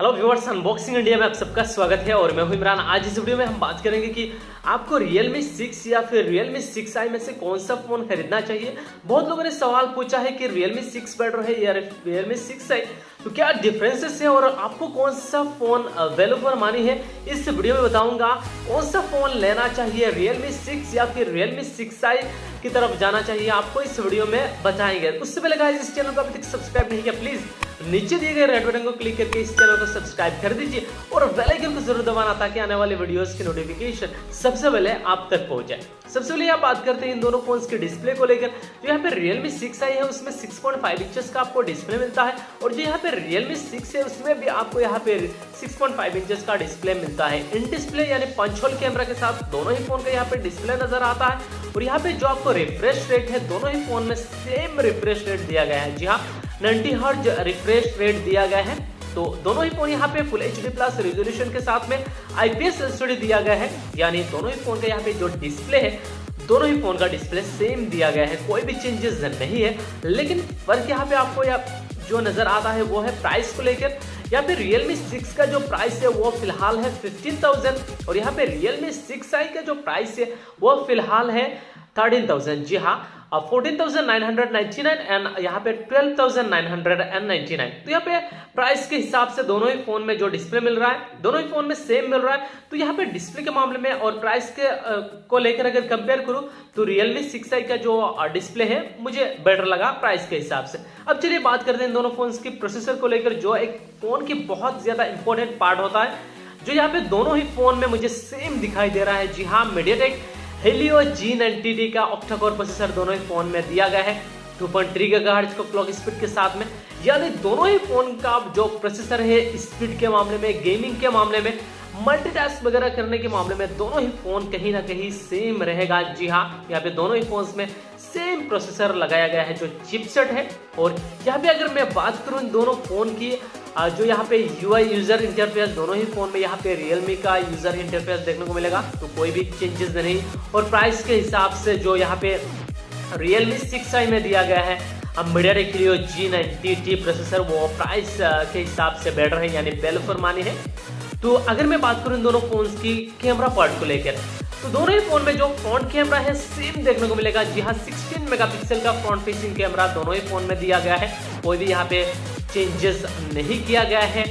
Hello viewers, unboxing India में आप सबका स्वागत है और मैं हूं इमरान। आज इस वीडियो में हम बात करेंगे कि आपको Realme 6 या फिर Realme 6i में से कौन सा फोन खरीदना चाहिए। बहुत लोगों ने सवाल पूछा है कि Realme 6 बेटर है या Realme 6i, तो क्या डिफरेंसेस है और आपको कौन सा फोन वैल्यू फॉर मनी है, इस वीडियो में बताऊंगा। कौन सा फोन लेना चाहिए, Realme 6 या फिर Realme 6i की तरफ जाना चाहिए, आपको इस वीडियो में बताएंगे। उससे पहले गाइस, इस चैनल को अभी तक सब्सक्राइब नहीं किया, प्लीज नीचे दिए गए रेड बटन को क्लिक करके इस चैनल को सब्सक्राइब कर दीजिए और बेल आइकन को जरूर दबाना ताकि आने वाले वीडियोस की नोटिफिकेशन सबसे पहले आप तक पहुंच जाए। सबसे पहले आप बात करते हैं इन दोनों फोन्स के डिस्प्ले को लेकर। जो यहाँ पे Realme 6i है उसमें 6.5 इंचेस का आपको डिस्प्ले मिलता है और जो यहाँ पे Realme 6 है उसमें भी आपको यहाँ पे 6.5 इंचेस का डिस्प्ले मिलता है। इन डिस्प्ले यानी पंच होल कैमरा के साथ दोनों ही फोन का यहाँ पे डिस्प्ले नजर आता है और यहाँ पे जो आपको रिफ्रेश रेट है, दोनों ही फोन में सेम रिफ्रेश रेट दिया गया है। जी हाँ, 90 हर्ट्ज रिफ्रेश रेट दिया गया है। तो दोनों ही फोन यहाँ पे फुल HD प्लस रेजोल्यूशन के साथ में IPS LCD दिया गया है, यानी दोनों ही फोन का यहाँ पे जो डिस्प्ले है, दोनों ही फोन का डिस्प्ले सेम दिया गया है, कोई भी चेंजेस नहीं है। लेकिन फर्क यहाँ पे आपको जो नजर आता है वो है प्राइस को लेकर। यहाँ पे Realme 6 का जो प्राइस है वो फिलहाल है 15,000 और यहाँ पे Realme 6i का जो प्राइस है वो फिलहाल है 13,000। जी हाँ, 14,999 एंड यहाँ पे 12,999। तो यहाँ पे प्राइस के हिसाब से दोनों ही फोन में जो डिस्प्ले मिल रहा है, दोनों ही फोन में सेम मिल रहा है। तो यहाँ पे डिस्प्ले के मामले में और प्राइस के को लेकर अगर कंपेयर करूँ तो Realme 6i का जो डिस्प्ले है मुझे बेटर लगा प्राइस के हिसाब से। अब चलिए बात करते हैं इन दोनों फोन्स की प्रोसेसर को लेकर, जो एक फोन की बहुत ज्यादा इंपॉर्टेंट पार्ट होता है, जो यहाँ पे दोनों ही फोन में मुझे सेम दिखाई दे रहा है। जी हाँ, MediaTek Helio G90D का ऑक्टा कोर प्रोसेसर दोनों ही फोन में दिया गया है 2.3 गीगाहर्ट्ज को क्लॉक स्पीड के साथ में। यानी दोनों ही फोन का जो प्रोसेसर है, स्पीड के मामले में, गेमिंग के मामले में, मल्टीटास्क वगैरह करने के मामले में दोनों ही फोन कहीं ना कहीं सेम रहेगा। जी हाँ, यहाँ पे दोनों ही फोन्स में सेम प्रोसेसर लगाया गया है जो चिपसेट है। और यहाँ पे अगर मैं बात करूँ इन दोनों फोन की, जो यहाँ पे UI यूजर इंटरफेस, दोनों ही फोन में यहाँ पे Realme का यूजर इंटरफेस देखने को मिलेगा, तो कोई भी चेंजेस नहीं। और प्राइस के हिसाब से जो यहाँ पे Realme 6i में दिया गया है MediaTek Helio G90D प्रोसेसर, वो प्राइस के हिसाब से बेटर है, यानी वैल्यू फॉर मनी है। तो अगर मैं बात करूं इन दोनों फोन्स की कैमरा पार्ट को लेकर, तो दोनों ही फोन में जो फ्रंट कैमरा है सेम देखने को मिलेगा। जी हाँ, 16 मेगापिक्सल का फ्रंट फेसिंग कैमरा दोनों ही फोन में दिया गया है, कोई भी यहाँ पे चेंजेस नहीं किया गया है।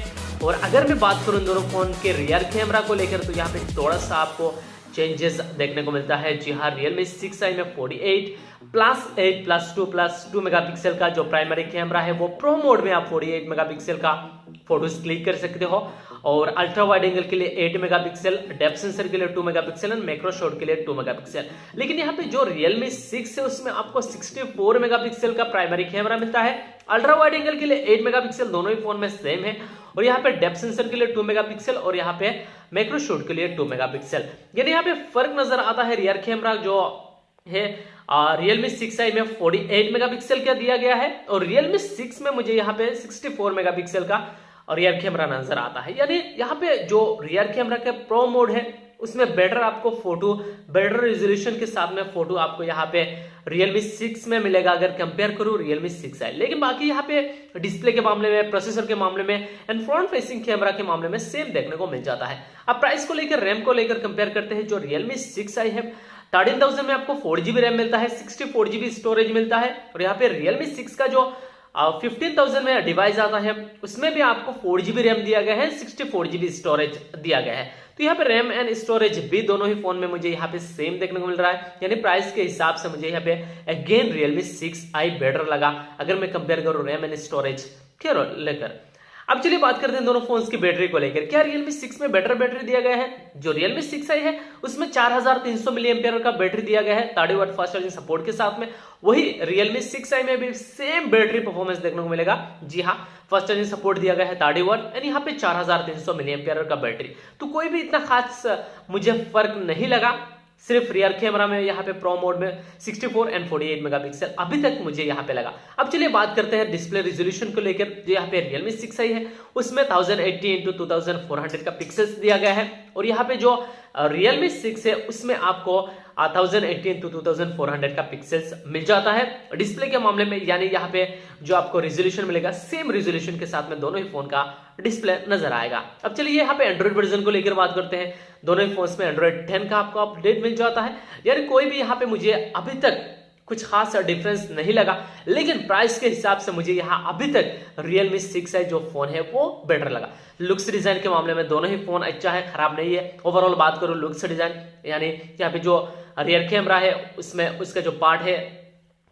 और अगर मैं बात करूं इन दोनों फोन के रियर कैमरा को लेकर, तो यहाँ पे थोड़ा सा आपको चेंजेस देखने को मिलता है। जी हाँ, Realme 6i में 48+8+2+2 मेगापिक्सल का जो प्राइमरी कैमरा है, वो प्रो मोड में आप 48 मेगापिक्सल का फोटोज क्लिक कर सकते हो और अल्ट्रा वाइड एंगल के लिए 8 मेगापिक्सल, डेप्थ सेंसर के लिए 2 मेगापिक्सल और मैक्रो शॉट के लिए 2 मेगापिक्सल। लेकिन यहाँ पे जो Realme 6 है उसमें आपको 64 मेगापिक्सल का प्राइमरी कैमरा मिलता है। अल्ट्रा वाइड एंगल के लिए 8 मेगापिक्सल, दोनों ही फोन में सेम है। और यहाँ पे डेप्थ सेंसर के लिए 2 मेगापिक्सल और यहाँ पे मैक्रो शॉट के लिए 2 मेगापिक्सल। यानी यहाँ पे फर्क नजर आता है। रियर कैमरा जो है Realme 6i में 48 मेगापिक्सल का दिया गया है और Realme 6 में मुझे यहाँ पे 64 मेगापिक्सल का रियर कैमरा नजर आता है। यानी यहाँ पे जो रियर कैमरा का प्रो मोड है उसमें बेटर आपको फोटो, बेटर रेजोल्यूशन के साथ में फोटो आपको यहाँ पे Realme 6 में मिलेगा अगर कंपेयर करूँ Realme 6i। लेकिन बाकी यहाँ पे डिस्प्ले के मामले में, प्रोसेसर के मामले में एंड फ्रंट फेसिंग कैमरा के मामले में सेम देखने को मिल जाता है। अब प्राइस को लेकर, रैम को लेकर कंपेयर करते हैं। जो Realme 6i है 13,000 में आपको 4GB रैम मिलता है, 64GB स्टोरेज मिलता है। और यहाँ पे Realme 6 का जो 15,000 में डिवाइस आता है उसमें भी आपको 4GB रैम दिया गया है, 64GB स्टोरेज दिया गया है। तो यहाँ पे रैम एंड स्टोरेज भी दोनों ही फोन में मुझे यहाँ पे सेम देखने को मिल रहा है। यानी प्राइस के हिसाब से मुझे यहाँ पे अगेन Realme 6i बेटर लगा अगर मैं कंपेयर करूँ रैम एंड स्टोरेज के लेकर। अब चलिए बात करते हैं दोनों फोन्स की बैटरी को लेकर। क्या Realme 6 में बेटर बैटरी दिया गया है? जो Realme 6i है उसमें 4300 मिली एम्पियर का बैटरी दिया गया है 30 वाट फास्ट चार्जिंग सपोर्ट के साथ में। वही Realme 6i में भी सेम बैटरी परफॉर्मेंस देखने को मिलेगा। जी हाँ, फास्ट चार्जिंग सपोर्ट दिया गया है 30 वाट एंड यहाँ पे 4300 मिली एम्पियर का बैटरी। तो कोई भी इतना खास मुझे फर्क नहीं लगा। सिर्फ रियर कैमरा में यहाँ पे प्रो मोड में 64 एंड 48 मेगापिक्सल अभी तक मुझे यहाँ पे लगा। अब चलिए बात करते हैं डिस्प्ले रिजोल्यूशन को लेकर। जो यहाँ पे Realme 6i है उसमें 1080x2400 का पिक्सल्स दिया गया है और यहाँ पे जो Realme 6 है उसमें आपको 1018 to 2400 का पिक्सेल्स मिल जाता है। डिस्प्ले के मामले में यानी यहाँ पे जो आपको रिजोल्यूशन मिलेगा सेम रिजोल्यूशन के साथ में दोनों ही फोन का डिस्प्ले नजर आएगा। अब चलिए यहाँ पे एंड्रॉइड वर्जन को लेकर बात करते हैं। दोनों ही फोन्स में एंड्रॉइड 10 का आपको अपडेट मिल जाता है, यानी कोई भी यहाँ पे मुझे अभी तक कुछ खास डिफरेंस नहीं लगा, लेकिन प्राइस के हिसाब से मुझे यहाँ अभी तक Realme 6i जो फोन है वो बेटर लगा। लुक्स डिजाइन के मामले में दोनों ही फोन अच्छा है, खराब नहीं है। ओवरऑल बात करूं लुक्स डिजाइन यानी यहाँ पे जो रियर कैमरा है उसमें उसका जो पार्ट है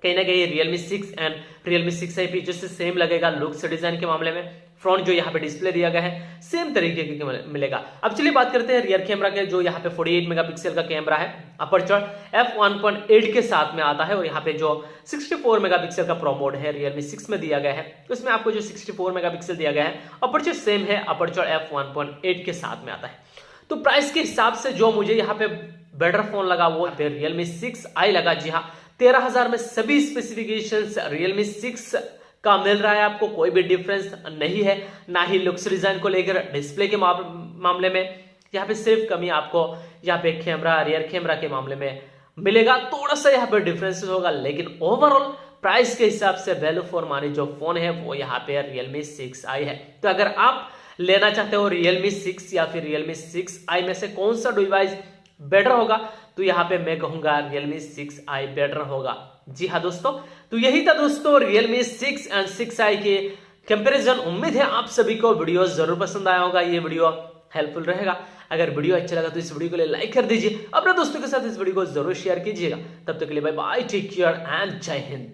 कहीं ना कहीं Realme 6 एंड Realme 6i पे जैसे सेम लगेगा। लुक्स डिजाइन के मामले में फ्रंट जो यहाँ पे डिस्प्ले दिया गया है सेम तरीके के मिलेगा। अब चलिए बात करते हैं रियर कैमरा के, जो यहाँ पे 48 मेगापिक्सल का कैमरा है। अपर्चर f1.8 के साथ में आता है और यहाँ पे जो 64 मेगापिक्सल का प्रो मोड है Realme 6 में दिया गया है, उसमें आपको जो 64 मेगापिक्सल दिया गया है अपर्चर सेम है, अपर्चर f1.8 के साथ में आता है। तो प्राइस के हिसाब से जो मुझे यहाँ पे बेटर फोन लगा वो Realme 6i लगा। जी हाँ, 13,000 में सभी स्पेसिफिकेशंस Realme 6 का मिल रहा है आपको, कोई भी डिफरेंस नहीं है, ना ही लुक्स डिजाइन को लेकर। डिस्प्ले के मामले में यहाँ पे सिर्फ कमी आपको यहाँ पे कैमरा रियर कैमरा के मामले में मिलेगा, थोड़ा सा यहाँ पे डिफरेंस होगा, लेकिन ओवरऑल प्राइस के हिसाब से वैल्यू फॉर मनी जो फोन है वो यहाँ पे Realme 6i है। तो अगर आप लेना चाहते हो Realme 6 या फिर Realme 6i में से कौन सा डिवाइस बेटर होगा, तो यहाँ पे मैं कहूंगा Realme 6i बेटर होगा। जी हाँ दोस्तों, तो यही था दोस्तों Realme 6 एंड 6i के कंपैरिजन। उम्मीद है आप सभी को वीडियो जरूर पसंद आया होगा, ये वीडियो हेल्पफुल रहेगा। अगर वीडियो अच्छा लगा तो इस वीडियो को लाइक कर दीजिए, अपने दोस्तों के साथ इस वीडियो को जरूर शेयर कीजिएगा। तब तक के लिए bye bye, take care and जय हिंद।